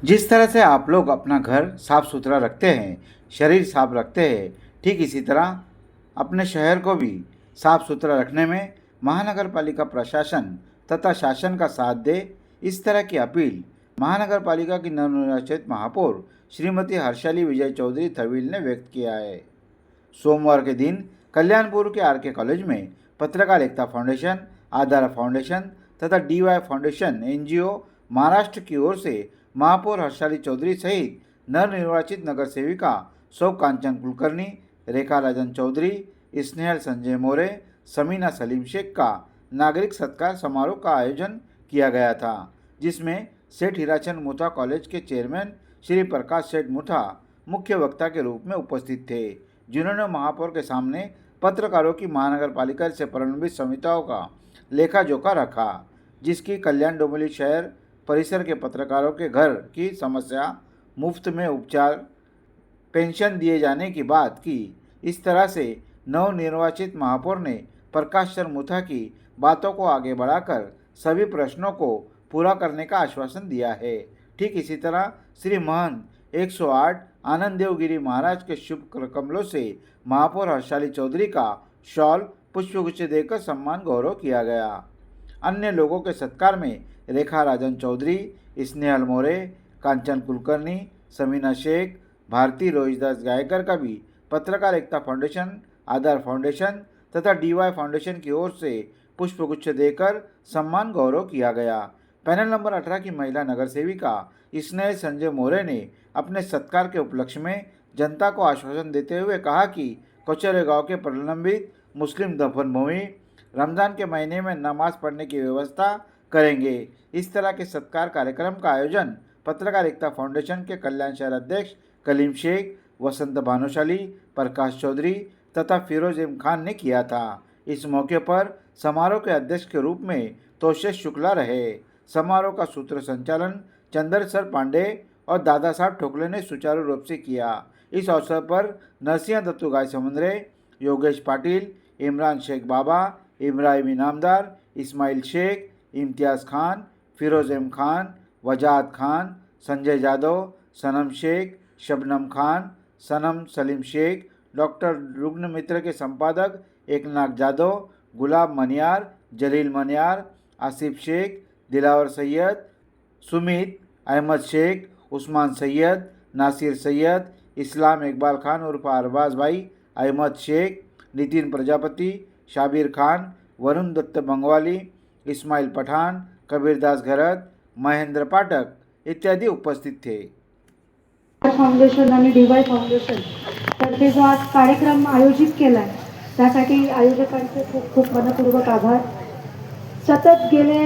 जिस तरह से आप लोग अपना घर साफ सुथरा रखते हैं, शरीर साफ रखते हैं, ठीक इसी तरह अपने शहर को भी साफ सुथरा रखने में महानगर पालिका प्रशासन तथा शासन का साथ दे, इस तरह की अपील महानगर पालिका की नवनिर्वाचित महापौर श्रीमती हर्षाली विजय चौधरी थविल ने व्यक्त किया है। सोमवार के दिन कल्याणपुर के आर के कॉलेज में पत्रकार एकता फाउंडेशन, आधार फाउंडेशन तथा DY फाउंडेशन NGO महाराष्ट्र की ओर से महापौर हर्षाली चौधरी सहित नवनिर्वाचित नगर सेविका सौ कांचन कुलकर्णी, रेखा राजन चौधरी, स्नेहल संजय मोरे, समीना सलीम शेख का नागरिक सत्कार समारोह का आयोजन किया गया था, जिसमें सेठ हीराचंद मुथा कॉलेज के चेयरमैन श्री प्रकाश सेठ मुथा मुख्य वक्ता के रूप में उपस्थित थे, जिन्होंने महापौर के सामने पत्रकारों की महानगर पालिका से प्रलंबित समस्याओं का लेखा जोखा रखा, जिसकी कल्याण डोंबिवली शहर परिसर के पत्रकारों के घर की समस्या, मुफ्त में उपचार, पेंशन दिए जाने की बात की। इस तरह से नवनिर्वाचित महापौर ने प्रकाश सर मुथा की बातों को आगे बढ़ाकर सभी प्रश्नों को पूरा करने का आश्वासन दिया है। ठीक इसी तरह श्री महंत 108 आनंद देवगिरी महाराज के शुभ कमलों से महापौर हर्षाली चौधरी का शॉल पुष्पगुच्छ देकर सम्मान गौरव किया गया। अन्य लोगों के सत्कार में रेखा राजन चौधरी, स्नेहल मोरे, कांचन कुलकर्णी, समीना शेख, भारती रोहिदास गायकर का भी पत्रकार एकता फाउंडेशन, आधार फाउंडेशन तथा DY फाउंडेशन की ओर से पुष्पगुच्छ देकर सम्मान गौरव किया गया। पैनल नंबर 18 की महिला नगर सेविका स्नेहल संजय मोरे ने अपने सत्कार के उपलक्ष्य में जनता को आश्वासन देते हुए कहा कि कोचरे गांव के प्रलंबित मुस्लिम दफन भूमि रमज़ान के महीने में नमाज पढ़ने की व्यवस्था करेंगे। इस तरह के सत्कार कार्यक्रम का आयोजन पत्रकार एकता फाउंडेशन के कल्याण शहर अध्यक्ष कलीम शेख, वसंत भानुशाली, प्रकाश चौधरी तथा फिरोज एम खान ने किया था। इस मौके पर समारोह के अध्यक्ष के रूप में तोषेश शुक्ला रहे। समारोह का सूत्र संचालन चंद्र सर पांडे और दादा साहब ठोकले ने सुचारू रूप से किया। इस अवसर पर नरसिंह दत्तू गाय समुद्रे, योगेश पाटिल, इमरान शेख बाबा, इब्राहिम इनामदार, इस्माइल शेख, इम्तियाज़ खान, फिरोज एम खान, वजाहत खान, संजय जादव, सनम शेख, शबनम खान, सनम सलीम शेख, डॉक्टर रुग्न मित्र के संपादक एकनाथ जादव, गुलाब मनियार, जलील मनियार, आसिफ शेख, दिलावर सैयद, सुमित अहमद शेख, उस्मान सैयद, नासिर सैयद, इस्लाम इकबाल खान उर्फ अरबाज भाई, अहमद शेख, नितिन प्रजापति, शाबिर खान, वरुण दत्त बंगवाली, इस्माइल पठान, कबीरदास घरत, महेंद्र पाठक इत्यादी उपस्थित थे। फाउंडेशन आणि DY फाउंडेशन तर्फे जो आज कार्यक्रम आयोजित केला आहे त्यासाठी आयोजकांचे खूप खूप मनपूर्वक आभार। सतत गेले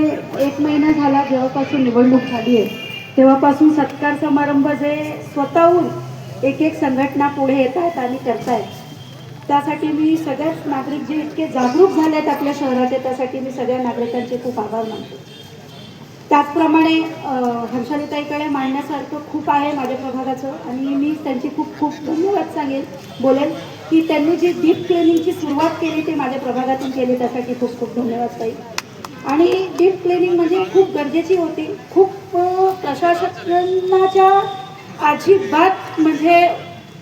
1 महिना झाला जेव्हापासून निवडणूक झाली आहे तेव्हापासून सत्कार समारंभ जे स्वतःहून एक संघटना पुढे येत आहेत आणि करतायत, त्यासाठी मी सगळ्याच नागरिक जे इतके जागरूक झाले आहेत आपल्या शहरात त्यासाठी मी सगळ्या नागरिकांचे खूप आभार मानतो। त्याचप्रमाणे हर्षालीताईकडे मांडण्यासारखं खूप आहे माझ्या प्रभागाचं आणि मी त्यांची खूप खूप धन्यवाद बोलेन की त्यांनी जी डीप क्लिनिंगची सुरुवात केली ते माझ्या प्रभागातून केली, त्यासाठी खूप खूप धन्यवाद ताई। आणि डीप क्लिनिंग म्हणजे खूप गरजेची होती। खूप प्रशासनाच्या अजिबात म्हणजे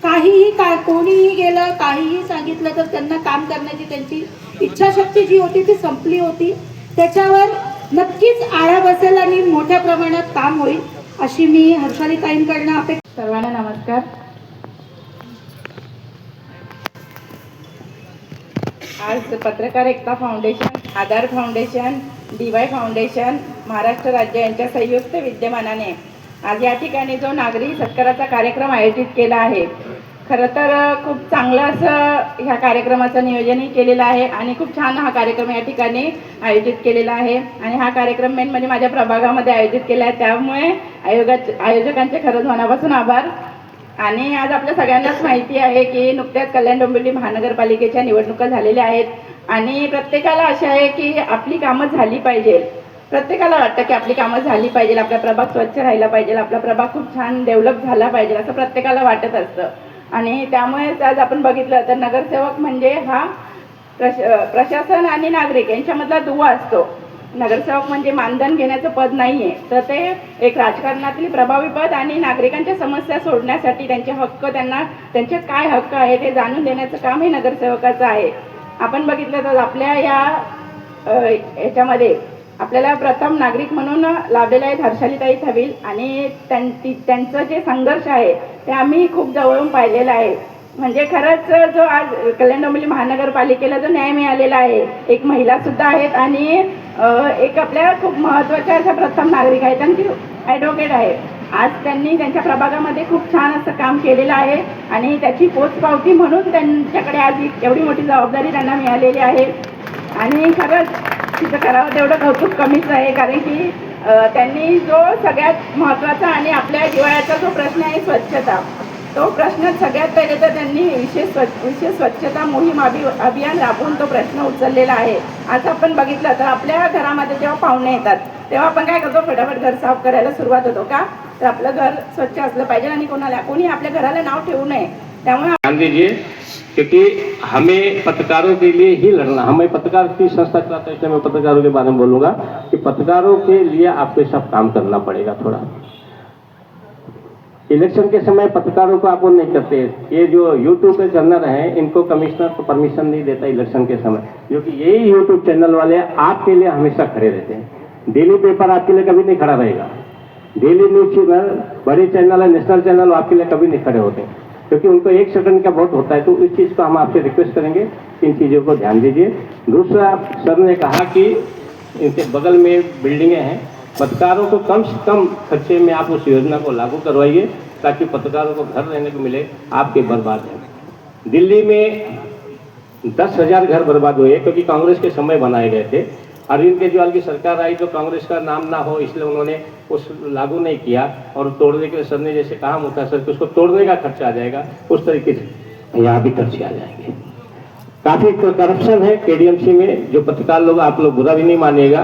काहीही कोणीही गेलं काहीही सांगितलं तर त्यांना काम करण्याची त्यांची इच्छाशक्ती जी होती ती संपली होती। त्याच्यावर नक्कीच आळा बसेल आणि मोठ्या प्रमाणात काम होईल अशी मी हर्षालीताईंकडून अपेक्षा। सर्वांना नमस्कार। आज पत्रकार एकता फाउंडेशन, आधार फाउंडेशन, DY फाउंडेशन, महाराष्ट्र राज्य यांच्या संयुक्त विद्यमानाने आज या ठिकाणी जो नागरी सत्काराचा कार्यक्रम आयोजित केला आहे, खरं तर खूप चांगलं असं ह्या कार्यक्रमाचं नियोजनही केलेलं आहे आणि खूप छान हा कार्यक्रम या ठिकाणी आयोजित केलेला आहे आणि हा कार्यक्रम मेन म्हणजे माझ्या प्रभागामध्ये आयोजित केला आहे, त्यामुळे आयोजकांचे खरंच मनापासून आभार। आणि आज आपल्या सगळ्यांनाच माहिती आहे की नुकत्याच कल्याण डोंबिवली महानगरपालिकेच्या निवडणुका झालेल्या आहेत आणि प्रत्येकाला आशा आहे की आपली कामं झाली पाहिजे। प्रत्येकाला वाटतं की आपली कामं झाली पाहिजे, आपला प्रभाग स्वच्छ राहिला पाहिजे, आपला प्रभाग खूप छान डेव्हलप झाला पाहिजे असं प्रत्येकाला वाटत असतं। आणि त्यामुळेच आज आपण बघितलं तर नगरसेवक म्हणजे हा प्रशासन आणि नागरिक यांच्यामधला दुवा असतो नगरसेवक म्हणजे मानधन घेण्याचं पद नाही आहे, तर ते एक राजकारणातील प्रभावी पद आणि नागरिकांच्या समस्या सोडण्यासाठी त्यांचे हक्क, त्यांना त्यांचे काय हक्क आहे ते जाणून देण्याचं काम हे नगरसेवकाचं आहे. आपण बघितलं तर आपल्या याच्यामध्ये आपल्याला प्रथम नागरिक म्हणून लाभलेले आहेत हर्षालीताई थविल, आणि त्यांचं जे संघर्ष आहे ते आम्ही खूप जवळून पाहिलेलं आहे. म्हणजे खरंच जो आज कल्याण डोंबिवली महानगरपालिकेला जो न्याय मिळालेला आहे, एक महिला सुद्धा आहेत आणि एक आपल्या खूप महत्त्वाच्या अशा प्रथम नागरिक आहेत आणि ती ॲडव्होकेट आहे. आज त्यांनी त्यांच्या प्रभागामध्ये खूप छान असं काम केलेलं आहे आणि त्याची पोचपावती म्हणून त्यांच्याकडे आज एवढी मोठी जबाबदारी त्यांना मिळालेली आहे. आणि खरंच तिथं करावं तेवढं कौतुक कमीच आहे, कारण की त्यांनी जो सगळ्यात महत्त्वाचा आणि आपल्या जिव्हाळ्याचा जो प्रश्न आहे स्वच्छता, तो प्रश्न सगळ्यात पहिले तर त्यांनी विशेष स्वच्छता मोहीम अभियान राबवून तो प्रश्न उचललेला आहे. आज आपण बघितलं तर आपल्या घरामध्ये जेव्हा पाहुणे येतात तेव्हा आपण काय करतो, फटाफट घर साफ करायला सुरुवात होतो का, तर आपलं घर स्वच्छ असलं पाहिजे आणि कोणी आपल्या घराला नाव ठेवू नये. त्यामुळे ध्यान दीजिए, क्योंकि हमें पत्रकारों के लिए ही लड़ना, हमें पत्रकार की संस्था चलाते हैं, इसलिए मैं पत्रकारों के बारे में बोलूँगा कि पत्रकारों के लिए आपको सब काम करना पड़ेगा. थोड़ा इलेक्शन के समय पत्रकारों को आप वो नहीं करते. ये जो यूट्यूब पे चैनल हैं, इनको कमिश्नर को परमिशन नहीं देता इलेक्शन के समय, क्योंकि यही यूट्यूब चैनल वाले आपके लिए हमेशा खड़े रहते हैं. डेली पेपर आपके लिए कभी नहीं खड़ा रहेगा. डेली न्यूज चैनल, बड़े चैनल है, नेशनल चैनल, आपके लिए कभी नहीं खड़े होते, क्योंकि उनको 1 सेकंड का वोट होता है. तो इस चीज़ को हम आपसे रिक्वेस्ट करेंगे, इन चीज़ों को ध्यान दीजिए. दूसरा, सर ने कहा कि इनके बगल में बिल्डिंगें हैं, पत्रकारों को कम से कम खर्चे में आप उस योजना को लागू करवाइए ताकि पत्रकारों को घर रहने को मिले. आपके बर्बाद हैं. दिल्ली में 10,000 घर बर्बाद हुए क्योंकि कांग्रेस के समय बनाए गए थे. अरविंद केजरीवाल की सरकार आई तो कांग्रेस का नाम ना हो इसलिए उन्होंने उस लागू नहीं किया, और तोड़ने के लिए सर ने जैसे कहा होता सर कि उसको तोड़ने का खर्चा आ जाएगा, उस तरीके से यहाँ भी खर्चे आ जाएंगे. काफ़ी करप्शन है केडीएमसी में, जो पत्रकार लोग, आप लोग बुरा भी नहीं मानिएगा,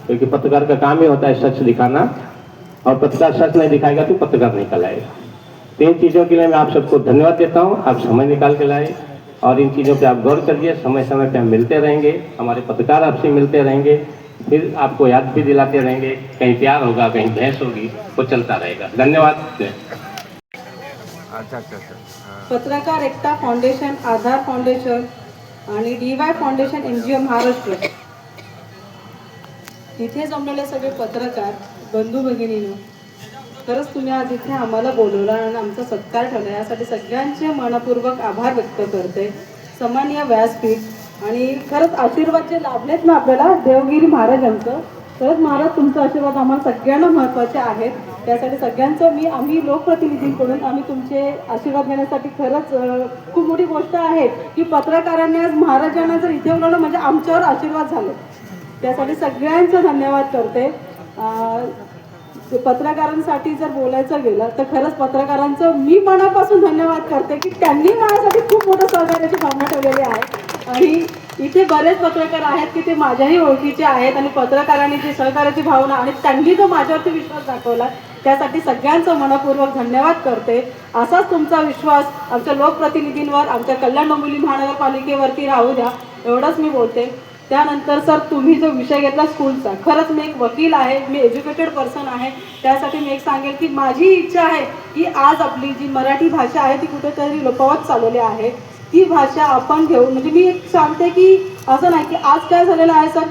क्योंकि पत्रकार का काम ही होता है सच दिखाना, और पत्रकार सच नहीं दिखाएगा तो पत्रकार नहीं कहलाएगा. तो इन चीज़ों के लिए मैं आप सबको धन्यवाद देता हूँ. आप समय निकाल के लाए और इन चीज़ों पे आप गौर करिए. समय समय पे हम मिलते रहेंगे, हमारे पत्रकार आपसे मिलते रहेंगे, फिर आपको याद भी दिलाते रहेंगे. कहीं प्यार होगा, कहीं बहस होगी, वो चलता रहेगा. धन्यवाद. पत्रकार एकता फाउंडेशन, आधार फाउंडेशन आणि DY फाउंडेशन NGO महाराष्ट्र, इथे जमलेले सगळे पत्रकार बंधू भगिनींनो, खरंच तुम्ही आज इथे आम्हाला बोलवला आणि आमचा सत्कार ठेवला, यासाठी सगळ्यांचे मनपूर्वक आभार व्यक्त करते. सन्माननीय व्यासपीठ आणि खरंच आशीर्वाद जे लाभलेत ना आपल्याला देवगिरी महाराजांचं, खरंच महाराज तुमचा आशीर्वाद आम्हाला सगळ्यांना महत्त्वाचे आहेत. त्यासाठी सगळ्यांचं आम्ही लोकप्रतिनिधींकडून आम्ही तुमचे आशीर्वाद घेण्यासाठी खरंच खूप मोठी गोष्ट आहे की पत्रकारांनी आज महाराजांना जर इथे बोलवलं म्हणजे आमच्यावर आशीर्वाद झाले. त्यासाठी सगळ्यांचं धन्यवाद करते. पत्रकारांसाठी जर बोलायचं गेलं तर खरंच पत्रकारांचं मी मनापासून धन्यवाद करते की त्यांनी माझ्यासाठी खूप मोठं सहकार्याची भावना ठेवलेली आहे. आणि इथे बरेच पत्रकार आहेत की ते माझ्याही ओळखीचे आहेत आणि पत्रकारांनी जी सहकार्याची भावना आणि त्यांनी जो माझ्यावरती विश्वास दाखवला त्यासाठी सगळ्यांचं मनपूर्वक धन्यवाद करते. असाच तुमचा विश्वास आमच्या लोकप्रतिनिधींवर, आमच्या कल्याण डोंबिवली महानगरपालिकेवरती राहू द्या, एवढंच मी बोलते. त्यानंतर सर तुम्ही जो विषय घेतला स्कूलचा, खरंच मी एक वकील आहे, मी एज्युकेटेड पर्सन आहे, त्यासाठी मी एक सांगेल की माझी इच्छा आहे की आज आपली जी मराठी भाषा आहे ती कुठेतरी लोपावत चाललेली आहे. ती भाषा आपण घेऊन, म्हणजे मी एक सांगते की असं नाही की आज काय झालेलं आहे सर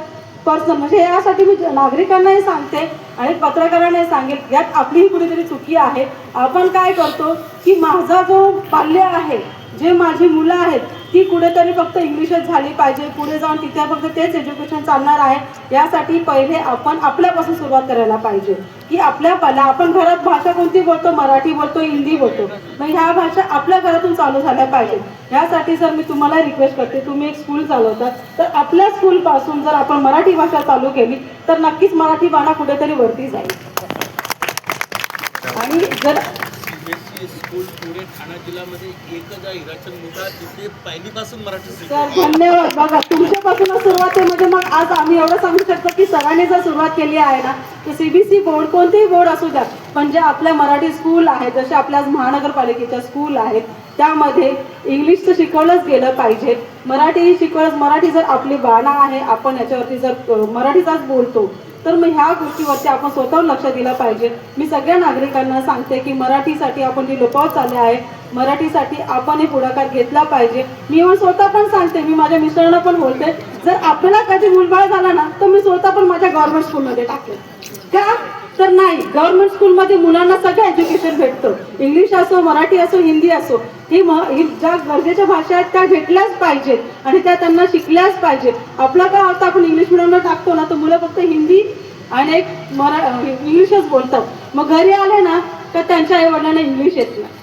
पर्सनल, म्हणजे यासाठी मी नागरिकांनाही सांगते आणि पत्रकारांनाही सांगेल, यात आपलीही कुठेतरी चुकी आहे. आपण काय करतो की माझा जो पाल्य आहे, जे माझी मुलं आहेत ती कुठेतरी फक्त इंग्लिशच झाली पाहिजे, पुढे जाऊन तिथे फक्त तेच एज्युकेशन चालणार आहे. यासाठी पहिले आपण आपल्यापासून सुरुवात करायला पाहिजे की आपण घरात भाषा कोणती बोलतो, मराठी बोलतो, हिंदी बोलतो, मग ह्या भाषा आपल्या घरातून चालू झाल्या पाहिजेत. यासाठी सर मी तुम्हाला रिक्वेस्ट करते, तुम्ही एक स्कूल चालवतात तर आपल्या स्कूलपासून जर आपण मराठी भाषा चालू केली तर नक्कीच मराठी बाणा कुठेतरी वरती जाईल. आणि जर स्कूल पुणे ठाणे जिल्ह्यामध्ये एकच आहे हिराचंद मुदा, तिथे पहिलीपासून मराठी सर धन्यवाद. बघा तुमच्यापासूनच सुरुवात आहे, म्हणजे मग आज आम्ही एवढं सांगू शकतो की सरांनी जर सुरुवात केली आहे ना तर CBSE बोर्ड कोणतेही बोर्ड असू द्या, पण जे आपल्या मराठी स्कूल आहेत, जसे आपल्या महानगरपालिकेच्या स्कूल आहेत, त्यामध्ये इंग्लिश तर शिकवलंच गेलं पाहिजे, मराठी शिकवलंच. मराठी जर आपली बाणा आहे, आपण याच्यावरती जर मराठीचाच बोलतो, तर मग ह्या गोष्टीवरती आपण स्वतःहून लक्ष दिलं पाहिजे. मी सगळ्या नागरिकांना सांगते की मराठीसाठी आपण जी लुपावत चालले आहे, मराठीसाठी आपण हे पुढाकार घेतला पाहिजे. मी स्वतः पण सांगते, मी माझ्या मिस्टरांना पण बोलते, जर आपल्याला कधी मुलबाळ झाला ना, तर मी स्वतः पण माझ्या गव्हर्नमेंट स्कूलमध्ये टाकले. का तर नाही, गव्हर्नमेंट स्कूलमध्ये मुलांना सगळं एज्युकेशन भेटतं. इंग्लिश असो, मराठी असो, हिंदी असो, ही ज्या गरजेच्या भाषा आहेत त्या भेटल्याच पाहिजेत आणि त्या त्यांना शिकल्याच पाहिजेत. आपलं काय होतं, आपण इंग्लिश मिडियमला टाकतो ना, तर मुलं फक्त हिंदी आणि इंग्लिशच बोलतात. मग घरी आले ना तर त्यांच्या आई वडिलांना इंग्लिश येत नाही.